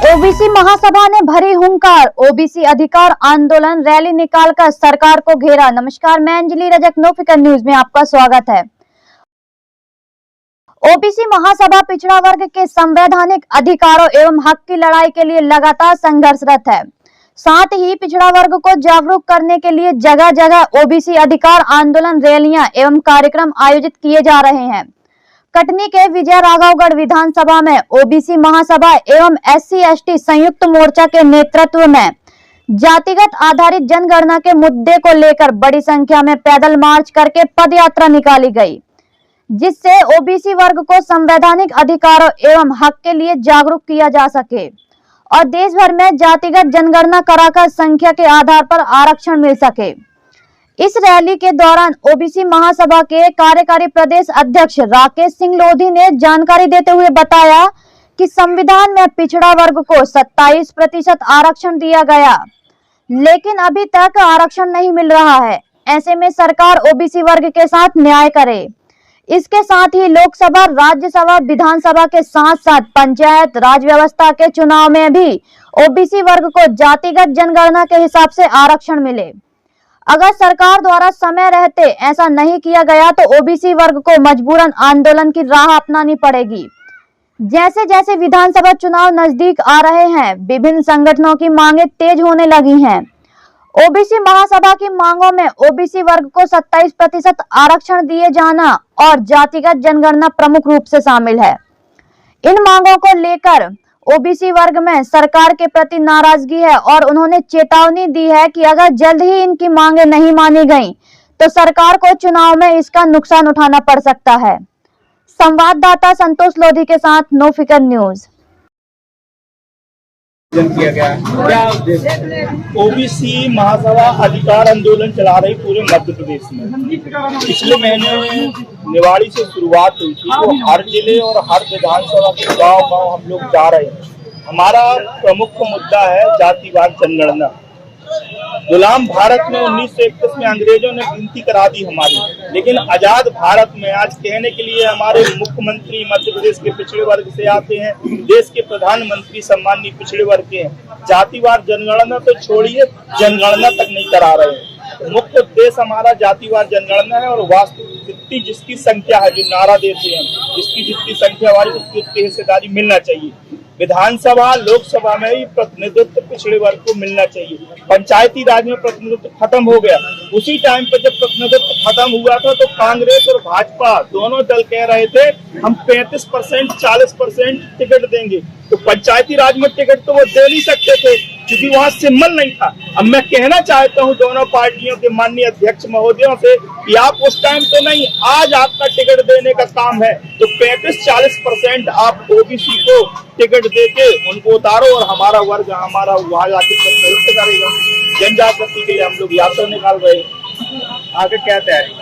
OBC महासभा ने भरी हुंकार, ओबीसी अधिकार आंदोलन रैली निकालकर सरकार को घेरा। नमस्कार, मैं अंजलि रजक, नो फिकर न्यूज में आपका स्वागत है। ओबीसी महासभा पिछड़ा वर्ग के संवैधानिक अधिकारों एवं हक की लड़ाई के लिए लगातार संघर्षरत है। साथ ही पिछड़ा वर्ग को जागरूक करने के लिए जगह जगह ओबीसी अधिकार आंदोलन रैलियां एवं कार्यक्रम आयोजित किए जा रहे हैं। कटनी के विजय राघवगढ़ विधानसभा में ओबीसी महासभा एवं SC/ST संयुक्त मोर्चा के नेतृत्व में जातिगत आधारित जनगणना के मुद्दे को लेकर बड़ी संख्या में पैदल मार्च करके पदयात्रा निकाली गई, जिससे ओबीसी वर्ग को संवैधानिक अधिकारों एवं हक के लिए जागरूक किया जा सके और देश भर में जातिगत जनगणना कराकर संख्या के आधार पर आरक्षण मिल सके। इस रैली के दौरान ओबीसी महासभा के कार्यकारी प्रदेश अध्यक्ष राकेश सिंह लोधी ने जानकारी देते हुए बताया कि संविधान में पिछड़ा वर्ग को 27% आरक्षण दिया गया, लेकिन अभी तक आरक्षण नहीं मिल रहा है। ऐसे में सरकार ओबीसी वर्ग के साथ न्याय करे। इसके साथ ही लोकसभा, राज्यसभा, विधानसभा के साथ साथ पंचायत राज व्यवस्था के चुनाव में भी ओबीसी वर्ग को जातिगत जनगणना के हिसाब से आरक्षण मिले। अगर सरकार द्वारा समय रहते ऐसा नहीं किया गया तो ओबीसी वर्ग को मजबूरन आंदोलन की राह अपनानी पड़ेगी। जैसे जैसे विधानसभा चुनाव नजदीक आ रहे हैं, विभिन्न संगठनों की मांगे तेज होने लगी हैं। ओबीसी महासभा की मांगों में ओबीसी वर्ग को 27% आरक्षण दिए जाना और जातिगत जनगणना प्रमुख रूप से शामिल है। इन मांगों को लेकर ओबीसी वर्ग में सरकार के प्रति नाराजगी है और उन्होंने चेतावनी दी है कि अगर जल्द ही इनकी मांगे नहीं मानी गईं, तो सरकार को चुनाव में इसका नुकसान उठाना पड़ सकता है। संवाददाता संतोष लोधी के साथ नो फिकर न्यूज। किया गया क्या ओबीसी महासभा अधिकार आंदोलन चला रही पूरे मध्य प्रदेश में। पिछले महीने निवाड़ी से शुरुआत हुई थी, तो हर जिले और हर विधानसभा के गांव हम लोग जा रहे हैं। हमारा प्रमुख मुद्दा है जातिवाद जनगणना। गुलाम भारत में 1931 में अंग्रेजों ने गिनती करा दी हमारी, लेकिन आजाद भारत में आज कहने के लिए हमारे मुख्यमंत्री मध्य प्रदेश के पिछड़े वर्ग से आते हैं, देश के प्रधानमंत्री सम्मानीय पिछड़े वर्ग के हैं। जातिवाद जनगणना तो छोड़िए, जनगणना तक नहीं करा रहे हैं। मुख्य उद्देश्य हमारा जातिवाद जनगणना है और वास्तविक जितनी जिसकी संख्या है, जो नारा देते हैं, जिसकी जितनी संख्या वाली उसकी उतनी हिस्सेदारी मिलना चाहिए। विधानसभा, लोकसभा में ही प्रतिनिधित्व पिछड़े वर्ग को मिलना चाहिए। पंचायती राज में प्रतिनिधित्व खत्म हो गया। उसी टाइम पर जब प्रतिनिधित्व खत्म हुआ था तो कांग्रेस और भाजपा दोनों दल कह रहे थे हम 35%, 40% टिकट देंगे, तो पंचायती राज में टिकट तो वो दे नहीं सकते थे क्योंकि वहाँ सिंबल नहीं था। अब मैं कहना चाहता हूँ दोनों पार्टियों के माननीय अध्यक्ष महोदयों से कि आप उस टाइम तो नहीं, आज आपका टिकट देने का काम है, तो 35-40% आप ओबीसी को टिकट देके उनको उतारो और हमारा वर्ग, हमारा वहाँ जाके प्रतिनिधित्व करेगा। जन जागृति के लिए हम लोग यात्रा निकाल रहे हैं। आगे क्या तैयारी?